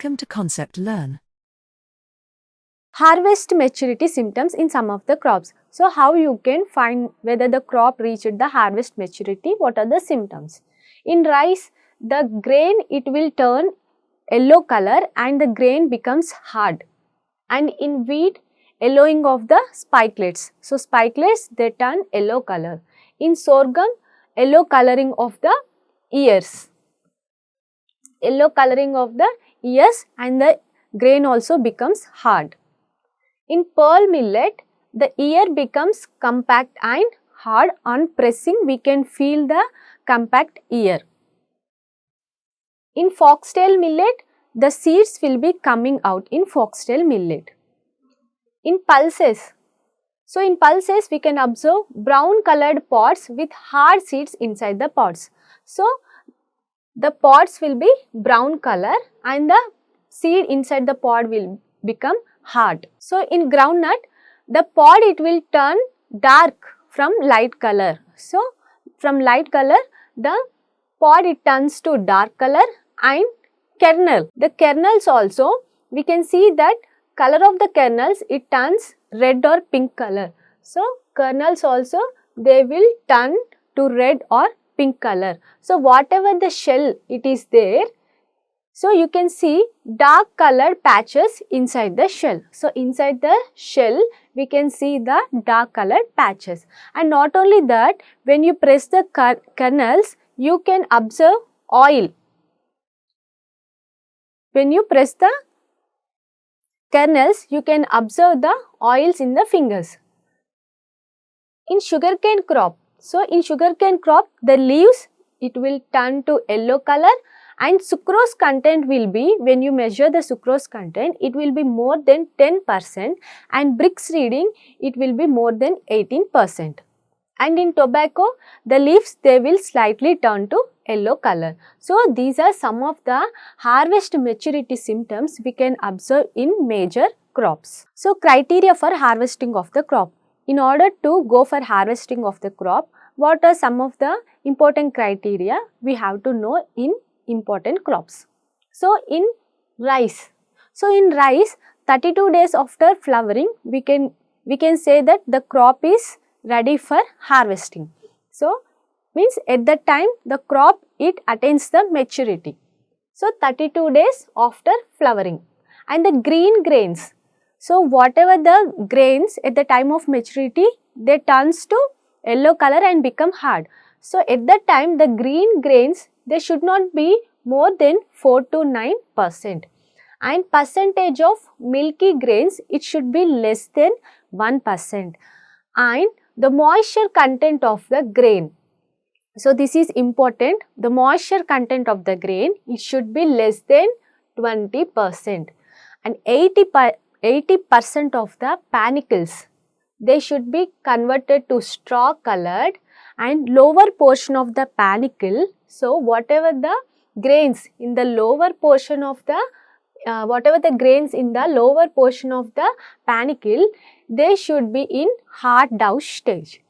Welcome to Concept Learn. Harvest maturity symptoms in some of the crops. So, how you can find whether the crop reached the harvest maturity, what are the symptoms? In rice, the grain it will turn yellow color and the grain becomes hard. And in wheat, yellowing of the spikelets. So, spikelets they turn yellow color. In sorghum, yellow coloring of the ears. Yellow coloring of the ears and the grain also becomes hard. In pearl millet, the ear becomes compact and hard. On pressing, we can feel the compact ear. In foxtail millet, the seeds will be coming out in foxtail millet. In pulses, so in pulses we can observe brown colored pods with hard seeds inside the pods. So, the pods will be brown color and the seed inside the pod will become hard. So, in groundnut, the pod it will turn dark from light color. So, from light color, the pod it turns to dark color. And kernel, the kernels also we can see that color of the kernels it turns red or pink color. So, kernels also they will turn to red or pink color. So, whatever the shell it is there, so you can see dark colored patches inside the shell. So, inside the shell we can see the dark colored patches. And not only that, when you press the kernels, you can observe oil. When you press the kernels, you can observe the oils in the fingers. In sugarcane crop, so in sugarcane crop, the leaves it will turn to yellow color and sucrose content will be, when you measure the sucrose content, it will be more than 10% and Brix reading it will be more than 18%. And in tobacco, the leaves they will slightly turn to yellow color. So, these are some of the harvest maturity symptoms we can observe in major crops. So, criteria for harvesting of the crop. In order to go for harvesting of the crop, what are some of the important criteria we have to know in important crops? So, in rice. So, in rice, 32 days after flowering, we can say that the crop is ready for harvesting. So, means at that time the crop it attains the maturity. So, 32 days after flowering. And the green grains. So, whatever the grains at the time of maturity, they turns to yellow color and become hard. So, at that time the green grains they should not be more than 4 to 9%. And percentage of milky grains it should be less than 1%. And the moisture content of the grain. So, this is important. The moisture content of the grain it should be less than 20%. And 80% of the panicles they should be converted to straw colored and lower portion of the panicle. So, whatever the grains in the lower portion of the panicle, they should be in hard dough stage.